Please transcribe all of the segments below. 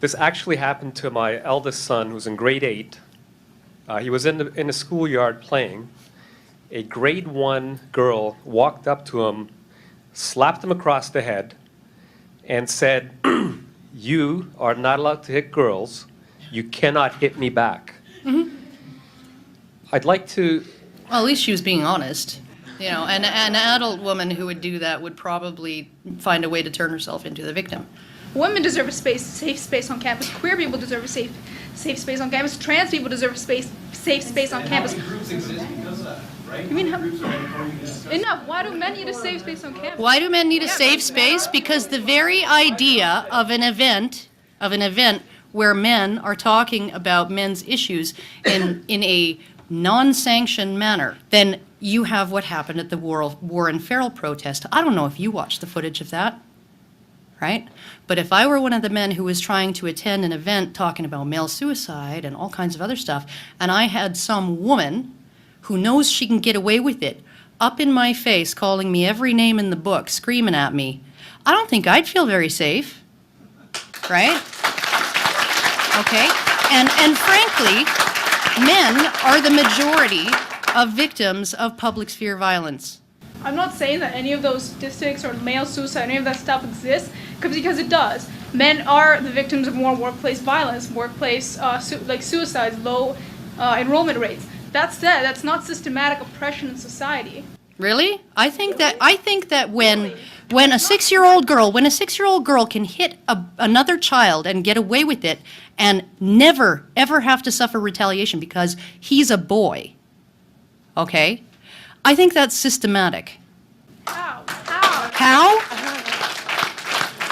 This actually happened to my eldest son, who's in grade 8. He was in the schoolyard playing. A grade 1 girl walked up to him, slapped him across the head, and said, "You are not allowed to hit girls. You cannot hit me back." Mm-hmm. I'd like to... Well, at least she was being honest. You know, and an adult woman who would do that would probably find a way to turn herself into the victim. Women deserve a safe space on campus. Queer people deserve a safe space on campus. Trans people deserve a safe space on campus. How many groups exist because of that, right? You mean enough? Why do men need a safe space on campus? Why do men need a safe space? Because the very idea of an event where men are talking about men's issues in a non-sanctioned manner, then you have what happened at the Warren Farrell protest. I don't know if you watched the footage of that, right? But if I were one of the men who was trying to attend an event talking about male suicide and all kinds of other stuff, and I had some woman who knows she can get away with it up in my face, calling me every name in the book, screaming at me, I don't think I'd feel very safe, right? Okay? And frankly, men are the majority of victims of public sphere violence. I'm not saying that any of those statistics or male suicide, any of that stuff exists, because it does. Men are the victims of more workplace violence, workplace suicides, low enrollment rates. That said, that's not systematic oppression in society. Really? I think that when a 6-year-old girl can hit another child and get away with it and never ever have to suffer retaliation because he's a boy, okay? I think that's systematic. How?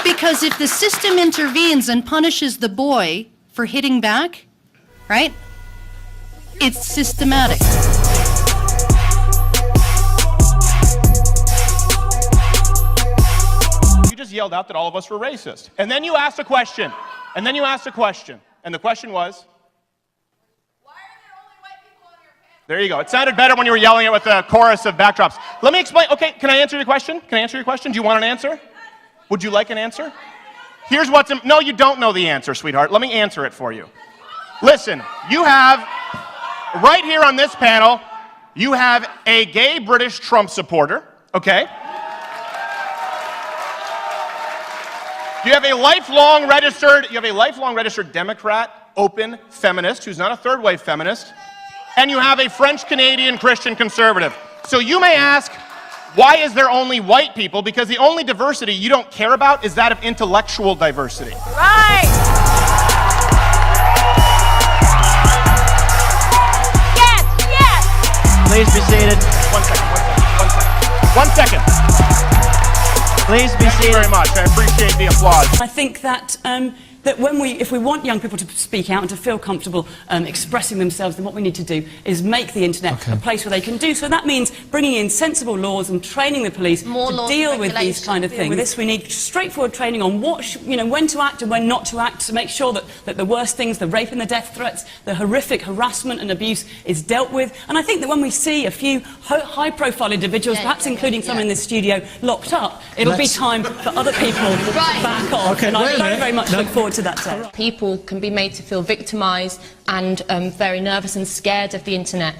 Because if the system intervenes and punishes the boy for hitting back, right? It's systematic. You just yelled out that all of us were racist. And then you asked a question. And the question was? Why are there only white people on your panel? There you go. It sounded better when you were yelling it with a chorus of backdrops. Let me explain. Okay, can I answer your question? Do you want an answer? Would you like an answer? Here's what's... No, you don't know the answer, sweetheart. Let me answer it for you. Listen, you have... Right here on this panel, you have a gay British Trump supporter, okay? You have a lifelong registered Democrat, open feminist, who's not a third wave feminist, and you have a French-Canadian Christian conservative. So you may ask, why is there only white people? Because the only diversity you don't care about is that of intellectual diversity. Right! Please be seated. One second. Please be seated. Thank you very much. I appreciate the applause. I think that that if we want young people to speak out and to feel comfortable expressing themselves, then what we need to do is make the internet a place where they can do so. That means bringing in sensible laws and training the police to deal with these kind of things. With this, we need straightforward training on when to act and when not to act, to make sure that the worst things, the rape and the death threats, the horrific harassment and abuse is dealt with. And I think that when we see a few high-profile individuals, perhaps including some in this studio, locked up, it'll be time for other people to back off. Okay, and I very much look forward to that day. People can be made to feel victimised and very nervous and scared of the internet,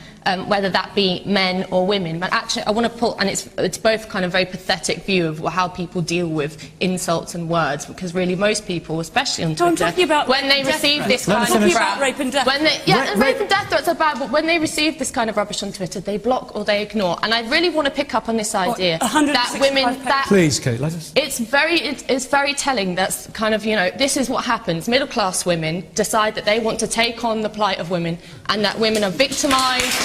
whether that be men or women. But actually, I want to put, and it's both kind of very pathetic view of how people deal with insults and words, because really most people, especially on Twitter, I'm talking about when they receive this kind of crap, rape and death. Rape and death threats are bad, but when they receive this kind of rubbish on Twitter, they block or they ignore. And I really want to pick up on this idea that women, Please, Kate, let us... It's very telling. That's kind of, this is what happens. Middle-class women decide that they want to take on the plight of women and that women are victimised.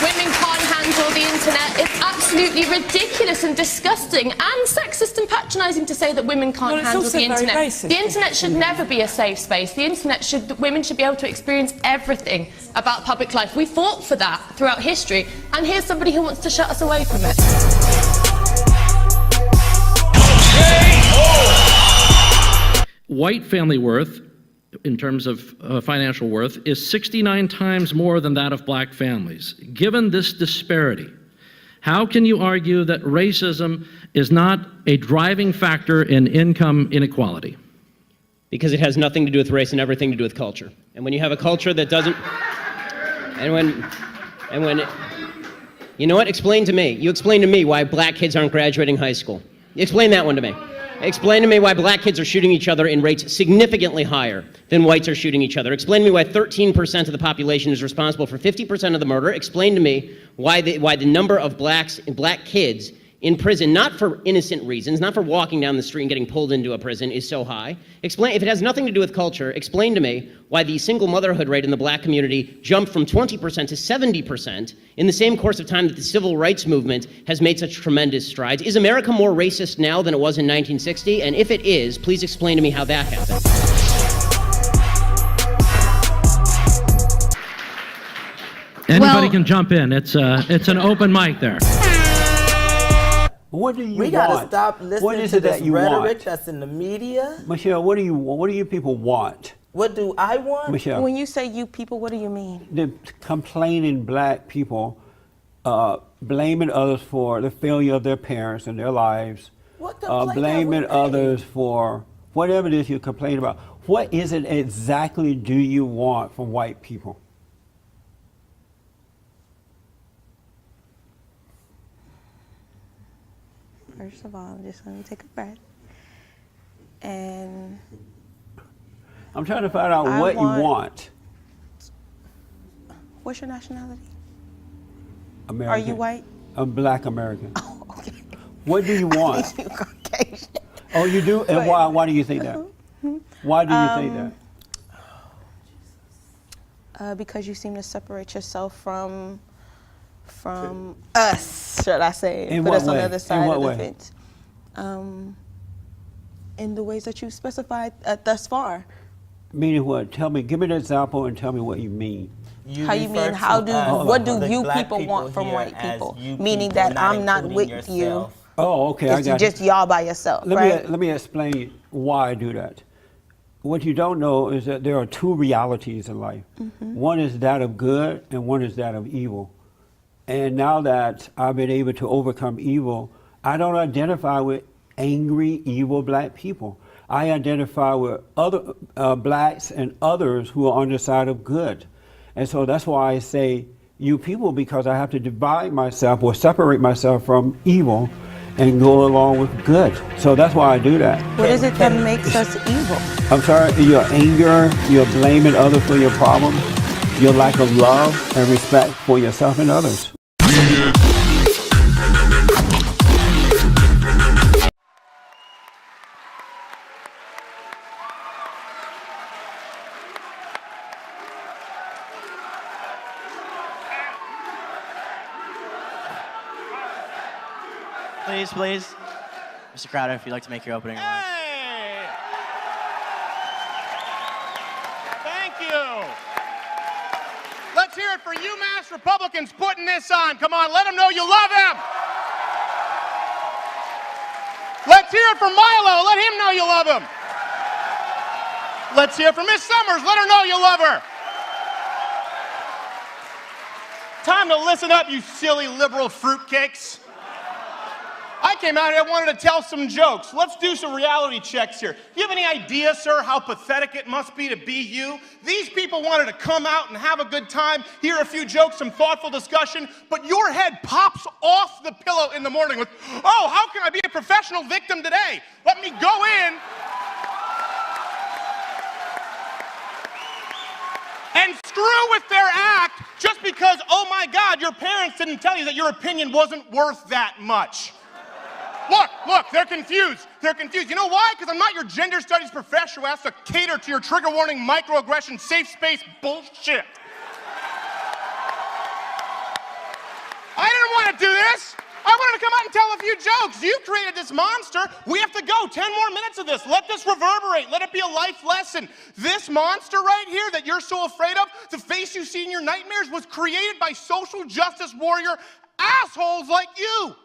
Women can't handle the internet. It's absolutely ridiculous and disgusting and sexist and patronising to say that women can't handle the internet. The internet should never be a safe space. The internet women should be able to experience everything about public life. We fought for that throughout history, and here's somebody who wants to shut us away from it. White family worth, in terms of financial worth, is 69 times more than that of black families. Given this disparity, how can you argue that racism is not a driving factor in income inequality? because it has nothing to do with race and everything to do with culture. And when you have a culture that doesn't, and when, you know what? Explain to me. You explain to me why black kids aren't graduating high school. Explain that one to me. Explain to me why black kids are shooting each other in rates significantly higher than whites are shooting each other. Explain to me why 13% of the population is responsible for 50% of the murder. Explain to me why the number of black kids in prison, not for innocent reasons, not for walking down the street and getting pulled into a prison, is so high. Explain, if it has nothing to do with culture, explain to me why the single motherhood rate in the black community jumped from 20% to 70% in the same course of time that the civil rights movement has made such tremendous strides. Is America more racist now than it was in 1960? And if it is, please explain to me how that happened. Anybody can jump in. It's an open mic there. What do you want? We gotta stop What listening is to it this that you rhetoric want? that's in the media. Michelle, what do you people want? What do I want? Michelle, When you say you people, what do you mean? the complaining black people, blaming others for the failure of their parents and their lives, What complaint blaming have we made? others for whatever it is you complain about. What is it exactly do you want from white people? First of all, I'm just going to take a breath. And I'm trying to find out I what want- you want. what's your nationality? American. Are you white? I'm black American. Oh, okay. What do you want? You Caucasian. Oh, you do? And why do you think that? Why do you think that? Because you seem to separate yourself from us, should I say? In Put what us on way? the other In side what of the way? fence. In the ways that you specified thus far. Meaning what? Tell me, give me an example and tell me what you mean. How you mean? How do? What do you people want from white people? Meaning that I'm not with you. Oh, okay, I It's got you. just y'all by yourself, right? Let me explain why I do that. What you don't know is that there are two realities in life. Mm-hmm. One is that of good and one is that of evil. And now that I've been able to overcome evil, I don't identify with angry, evil black people. I identify with other blacks and others who are on the side of good. And so that's why I say you people, because I have to divide myself or separate myself from evil and go along with good. So that's why I do that. What is it that makes us evil? I'm sorry, your anger, you're blaming others for your problems, your lack of love and respect for yourself and others. Please. Mr. Crowder, if you'd like to make your opening remarks. Hey! Thank you. Let's hear it for UMass Republicans putting this on. Come on, let them know you love him. Let's hear it for Milo. Let him know you love him. Let's hear it for Miss Summers. Let her know you love her. Time to listen up, you silly liberal fruitcakes. I came out here, I wanted to tell some jokes. Let's do some reality checks here. Do you have any idea, sir, how pathetic it must be to be you? These people wanted to come out and have a good time, hear a few jokes, some thoughtful discussion, but your head pops off the pillow in the morning with, oh, how can I be a professional victim today? Let me go in and screw with their act just because, oh my God, your parents didn't tell you that your opinion wasn't worth that much. Look, they're confused. You know why? Because I'm not your gender studies professor who has to cater to your trigger warning, microaggression, safe space bullshit. I didn't want to do this. I wanted to come out and tell a few jokes. You created this monster. We have to go. 10 more minutes of this. Let this reverberate. Let it be a life lesson. This monster right here that you're so afraid of, the face you see in your nightmares, was created by social justice warrior assholes like you.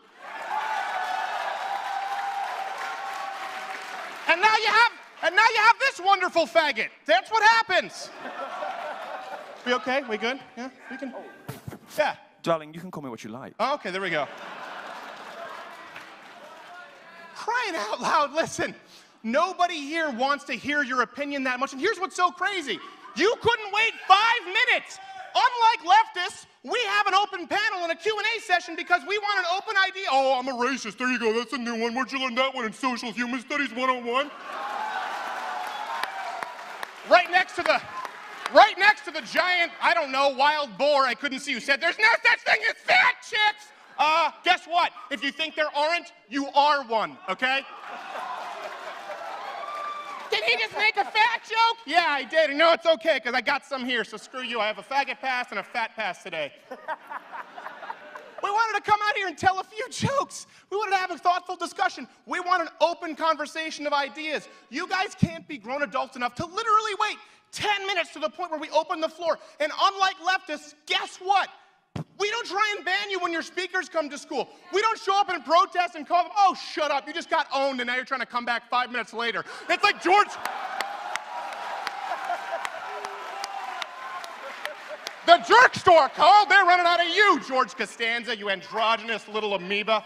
And now you have this wonderful faggot. That's what happens. We okay? We good? Yeah, we can. Yeah. Darling, you can call me what you like. Oh, okay, there we go. Crying out loud, listen. Nobody here wants to hear your opinion that much. And here's what's so crazy. You couldn't wait 5 minutes. Unlike leftists, we have an open panel and a Q&A session because we want an open idea. Oh, I'm a racist. There you go. That's a new one. Where'd you learn that one in Social Human Studies 101? Right next to the giant, I don't know, wild boar I couldn't see who said there's no such thing as fat chicks. Guess what? If you think there aren't, you are one, okay? Did he just make a fat joke? Yeah, I did. No, it's okay, because I got some here, so screw you. I have a faggot pass and a fat pass today. We wanted to come out here and tell a few jokes. We wanted to have a thoughtful discussion. We want an open conversation of ideas. You guys can't be grown adults enough to literally wait 10 minutes to the point where we open the floor. And unlike leftists, guess what? We don't try and ban you when your speakers come to school. We don't show up and protest and call them, oh, shut up, you just got owned and now you're trying to come back 5 minutes later. It's like George... The jerk store called, they're running out of you, George Costanza, you androgynous little amoeba.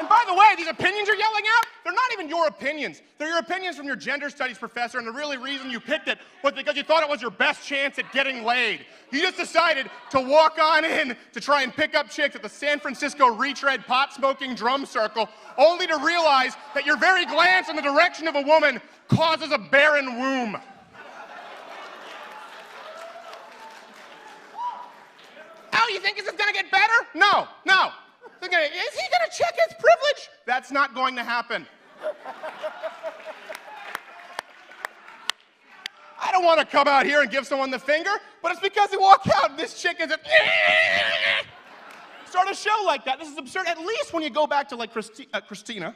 And by the way, these opinions you're yelling out, they're not even your opinions. They're your opinions from your gender studies professor, and the really reason you picked it was because you thought it was your best chance at getting laid. You just decided to walk on in to try and pick up chicks at the San Francisco retread pot-smoking drum circle, only to realize that your very glance in the direction of a woman causes a barren womb. Oh, you think this is gonna get better? No. Is he gonna check his privilege? That's not going to happen. I don't want to come out here and give someone the finger, but it's because they walk out and this chick is start a show like that. This is absurd. At least when you go back to like Christina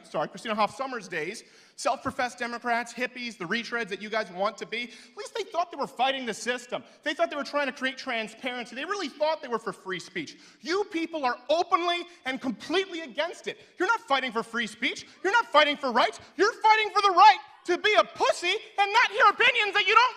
Hoff Sommers' days, self-professed Democrats, hippies, the retreads that you guys want to be, at least they thought they were fighting the system. They thought they were trying to create transparency. They really thought they were for free speech. You people are openly and completely against it. You're not fighting for free speech. You're not fighting for rights. You're fighting for the right to be a pussy and not hear opinions that you don't